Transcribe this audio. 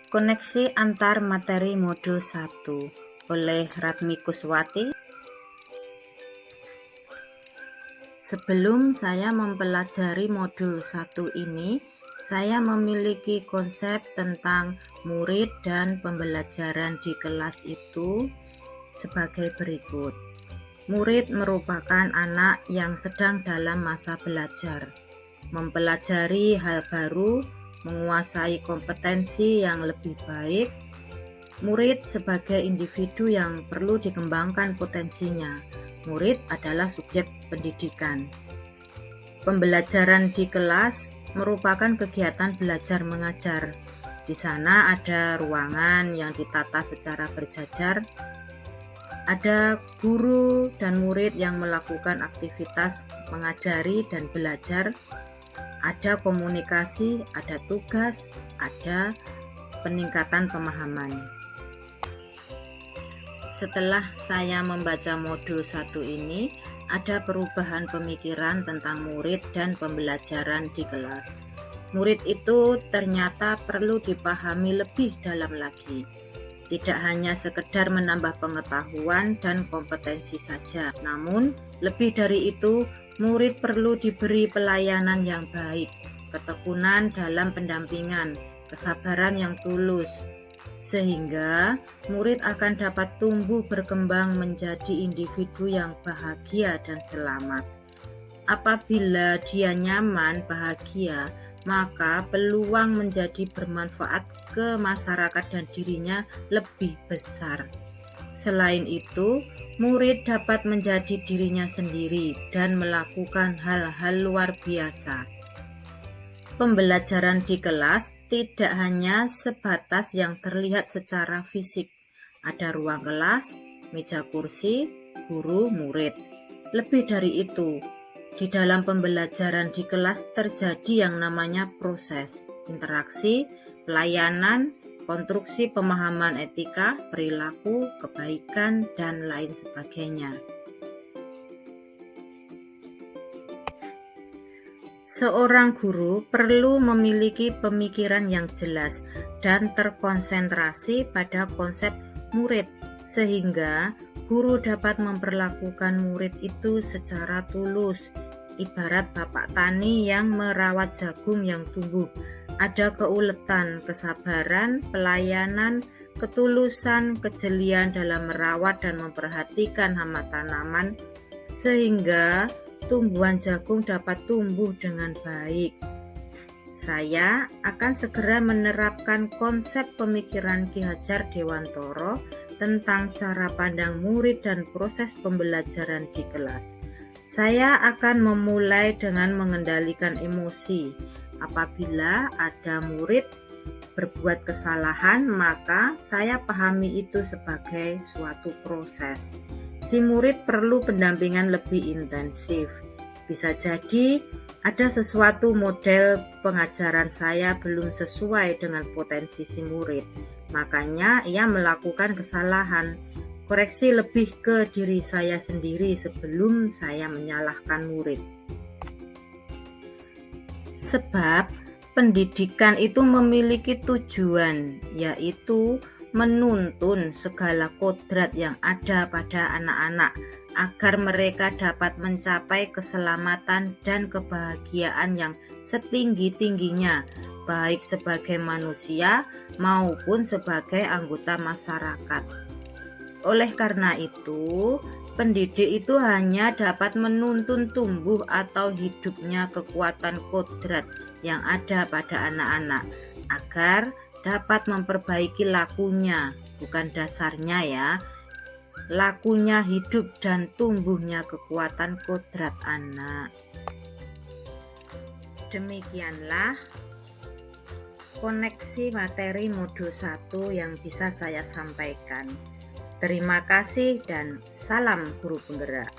Koneksi antar materi modul 1 oleh Radmi Kuswati. Sebelum saya mempelajari modul 1 ini, saya memiliki konsep tentang murid dan pembelajaran di kelas itu sebagai berikut. Murid merupakan anak yang sedang dalam masa belajar, mempelajari hal baru, menguasai kompetensi yang lebih baik. Murid sebagai individu yang perlu dikembangkan potensinya. Murid adalah subjek pendidikan. Pembelajaran di kelas merupakan kegiatan belajar mengajar. Di sana ada ruangan yang ditata secara berjajar. Ada guru dan murid yang melakukan aktivitas mengajari dan belajar. Ada komunikasi, ada tugas, ada peningkatan pemahaman. Setelah saya membaca modul 1 ini, ada perubahan pemikiran tentang murid dan pembelajaran di kelas. Murid itu ternyata perlu dipahami lebih dalam lagi. Tidak hanya sekedar menambah pengetahuan dan kompetensi saja, namun lebih dari itu, murid perlu diberi pelayanan yang baik, ketekunan dalam pendampingan, kesabaran yang tulus, sehingga murid akan dapat tumbuh berkembang menjadi individu yang bahagia dan selamat. Apabila dia nyaman, bahagia, maka peluang menjadi bermanfaat ke masyarakat dan dirinya lebih besar. Selain itu, murid dapat menjadi dirinya sendiri dan melakukan hal-hal luar biasa. Pembelajaran di kelas tidak hanya sebatas yang terlihat secara fisik. Ada ruang kelas, meja kursi, guru, murid. Lebih dari itu, di dalam pembelajaran di kelas terjadi yang namanya proses, interaksi, pelayanan, konstruksi pemahaman etika, perilaku, kebaikan, dan lain sebagainya. Seorang guru perlu memiliki pemikiran yang jelas dan terkonsentrasi pada konsep murid, sehingga guru dapat memperlakukan murid itu secara tulus. Ibarat bapak tani yang merawat jagung yang tumbuh. Ada keuletan, kesabaran, pelayanan, ketulusan, kejelian dalam merawat dan memperhatikan hama tanaman, sehingga tumbuhan jagung dapat tumbuh dengan baik. Saya akan segera menerapkan konsep pemikiran Ki Hajar Dewantoro tentang cara pandang murid dan proses pembelajaran di kelas. Saya akan memulai dengan mengendalikan emosi. Apabila ada murid berbuat kesalahan, maka saya pahami itu sebagai suatu proses. Si murid perlu pendampingan lebih intensif. Bisa jadi ada sesuatu model pengajaran saya belum sesuai dengan potensi si murid. Makanya ia melakukan kesalahan. Koreksi lebih ke diri saya sendiri sebelum saya menyalahkan murid. Sebab pendidikan itu memiliki tujuan, yaitu menuntun segala kodrat yang ada pada anak-anak agar mereka dapat mencapai keselamatan dan kebahagiaan yang setinggi-tingginya, baik sebagai manusia maupun sebagai anggota masyarakat. Oleh karena itu, pendidik itu hanya dapat menuntun tumbuh atau hidupnya kekuatan kodrat yang ada pada anak-anak agar dapat memperbaiki lakunya, bukan dasarnya ya. Lakunya hidup dan tumbuhnya kekuatan kodrat anak. Demikianlah koneksi materi modul 1 yang bisa saya sampaikan. Terima kasih dan salam guru penggerak.